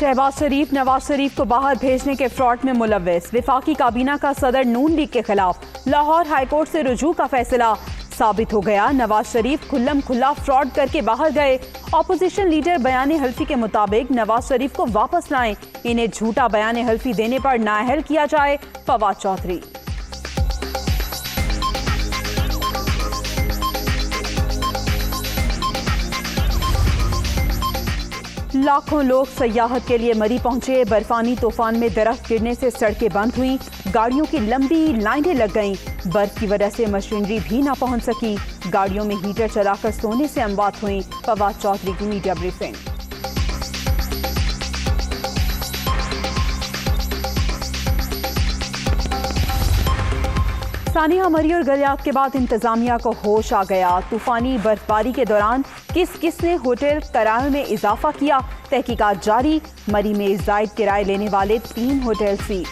शहबाज शरीफ नवाज शरीफ को बाहर भेजने के फ्रॉड में मुलव्विस। विफाकी काबीना का सदर नून लीग के खिलाफ लाहौर हाईकोर्ट से रुजू का फैसला। साबित हो गया नवाज शरीफ खुल्लम खुल्ला फ्रॉड करके बाहर गए। ऑपोजिशन लीडर बयान हल्फी के मुताबिक नवाज शरीफ को वापस लाएं, इन्हें झूठा बयान हल्फी देने पर नाअहल किया जाए। फवाद चौधरी। लाखों लोग सयाहत के लिए मरी पहुंचे। बर्फानी तूफान में दरख्त गिरने से सड़कें बंद हुई, गाड़ियों की लंबी लाइनें लग गईं। बर्फ की वजह से मशीनरी भी ना पहुंच सकी। गाड़ियों में हीटर चलाकर सोने से अमवात हुई। फवाद चौधरी की मीडिया ब्रीफिंग। सानिया मरी और गलियात के बाद इंतजामिया को होश आ गया। तूफानी बर्फबारी के दौरान किस किस ने होटल किराए में इजाफा किया, तहकीकात जारी। मरी में जायद किराए लेने वाले 3 hotel seal.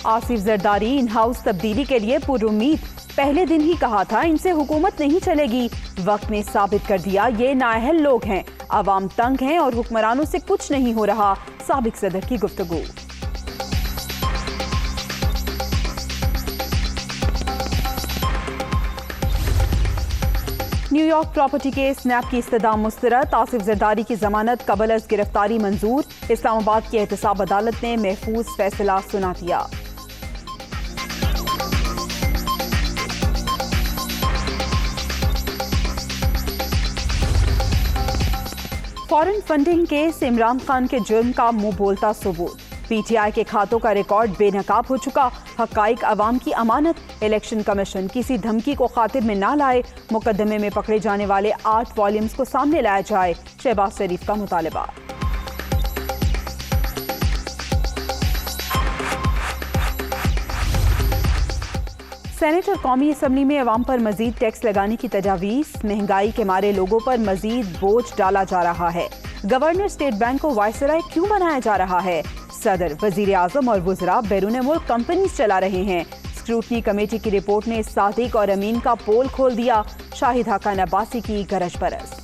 Asif Zardari in house तब्दीली के लिए पुरुम्मीद। पहले दिन ही कहा था इनसे हुकूमत नहीं चलेगी। वक्त ने साबित कर दिया ये नाअहल लोग हैं। अवाम तंग हैं और हुक्मरानों से कुछ नहीं हो रहा। साबिक सदर की गुफ्तगू। न्यूयॉर्क प्रॉपर्टी केस स्नैप की इस्तदाम मुस्तरद। आसिफ जरदारी की जमानत कबल अज गिरफ्तारी मंजूर। इस्लामाबाद की एहतसाब अदालत ने महफूज फैसला सुना दिया। Foreign funding case Imran Khan के जुर्म का मुंह बोलता सबूत। पीटीआई के खातों का रिकॉर्ड बेनकाब हो चुका। हकाइक अवाम की अमानत। इलेक्शन कमीशन किसी धमकी को खातिर में ना लाए। मुकदमे में पकड़े जाने वाले 8 वॉल्यूम्स को सामने लाया जाए। शहबाज शरीफ का मुतालबा। सेनेट और कौमी असम्बली में अवाम पर मजीद टैक्स लगाने की तजावीज़। महंगाई के मारे लोगों पर मजीद बोझ डाला जा रहा है। गवर्नर स्टेट बैंक को वायसराय क्यों बनाया जा रहा है। सदर, वजीर आजम और वुज़रा बैरून मुल्क कंपनीज चला रहे हैं। स्क्रूटनी कमेटी की रिपोर्ट ने सादिक और अमीन का पोल खोल दिया। शाहिद हसन अब्बासी की गरज बरस।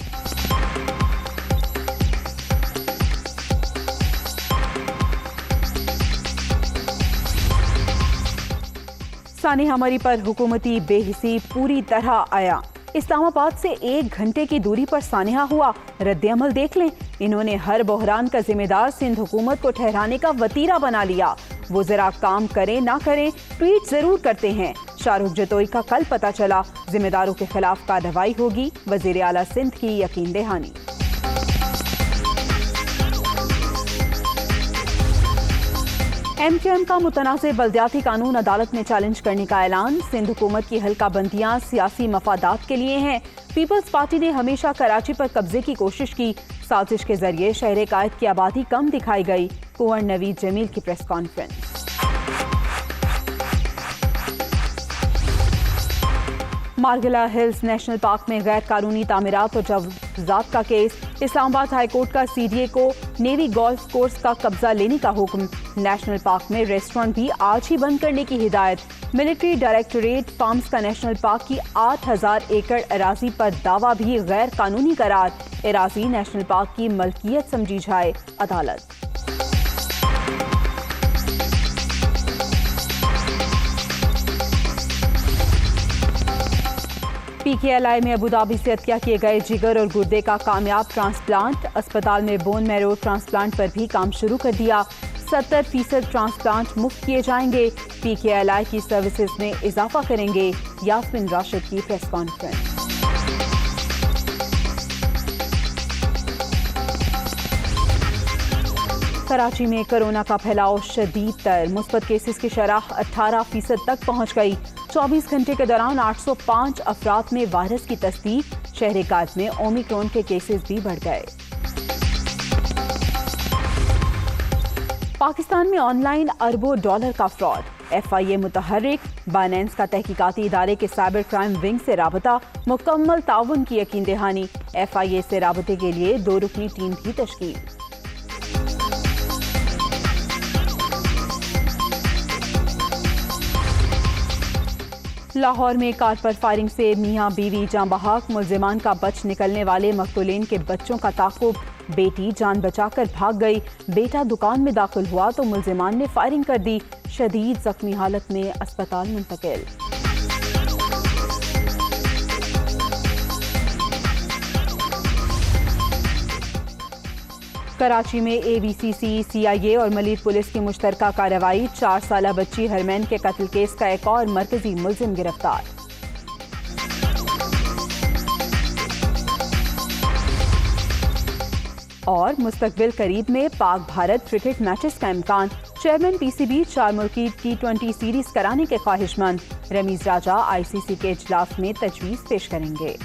सानिया मरी पर हुकूमती बेहिसी पूरी तरह आया। इस्लामाबाद से 1 घंटे की दूरी पर सानिया हुआ। रद्द-ए-अमल देख लें। इन्होंने हर बहरान का जिम्मेदार सिंध हुकूमत को ठहराने का वतीरा बना लिया। वो जरा काम करें ना करें, ट्वीट जरूर करते हैं। शाहरुख जतोई का कल पता चला। जिम्मेदारों के खिलाफ कार्रवाई होगी। वजीर आला सिंध की यकीन दहानी। MQM का मुतनाज़िर बल्दियाती कानून अदालत में चैलेंज करने का ऐलान। सिंध हुकूमत की हल्का बंदियां सियासी मफादात के लिए हैं। पीपल्स पार्टी ने हमेशा कराची पर कब्जे की कोशिश की। साजिश के जरिए शहर कायद की आबादी कम दिखाई गई। कुंवर नवीद जमील की press conference. Margalla Hills National Park में गैर कानूनी तामीरात और तजावुजात का केस। इस्लामाबाद हाईकोर्ट का CDA को नेवी गोल्फ कोर्स का कब्जा लेने का हुक्म। नेशनल पार्क में रेस्टोरेंट भी आज ही बंद करने की हिदायत। मिलिट्री डायरेक्टोरेट फार्म्स का नेशनल पार्क की 8000 एकड़ अराजी पर दावा भी गैर कानूनी करार। अराजी नेशनल पार्क की मलकियत समझी जाए। अदालत। PKLI में अबूधाबी से हत्या किए गए जिगर और गुर्दे का कामयाब ट्रांसप्लांट। अस्पताल में बोन मैरो ट्रांसप्लांट पर भी काम शुरू कर दिया। 70% ट्रांसप्लांट मुफ्त किए जाएंगे। PKLI की सर्विसेज में इजाफा करेंगे। यास्मिन राशिद की प्रेस कॉन्फ्रेंस। कराची में कोरोना का फैलाव शदीद तर। मुस्बत केसेस की शरह 18% तक पहुंच गई। 24 घंटे के दौरान 805 अफराद में वायरस की तस्दीक। शहर कायद में ओमिक्रॉन के केसेस भी बढ़ गए। पाकिस्तान में ऑनलाइन अरबों डॉलर का फ्रॉड। FIA मुतहर्रिक। बाइनेंस का तहकीकाती इदारे के साइबर क्राइम विंग से राबता। मुकम्मल ताउन की यकीन दहानी। FIA से राबते के लिए 2 रुकनी टीम भी तश्कील। लाहौर में कार पर फायरिंग से मियां बीवी जान बहक, मुल्जिमान का बच निकलने वाले मकतूलीन के बच्चों का ताक़ुब। बेटी जान बचाकर भाग गई, बेटा दुकान में दाखिल हुआ तो मुल्जिमान ने फायरिंग कर दी, शदीद जख्मी हालत में अस्पताल मुंतकिल। कराची में ABCC, CIA और मलीर पुलिस की मुश्तरका कार्रवाई। 4 साला बच्ची हरमैन के कत्ल केस का एक और मरकजी मुल्जिम गिरफ्तार। और मुस्तकबिल करीब में पाक भारत क्रिकेट मैचेस का इम्कान। चेयरमैन PCB 4 मुल्की T20 सीरीज कराने के ख्वाहिशमंद। रमीज राजा ICC के इजलास में तजवीज़ पेश करेंगे।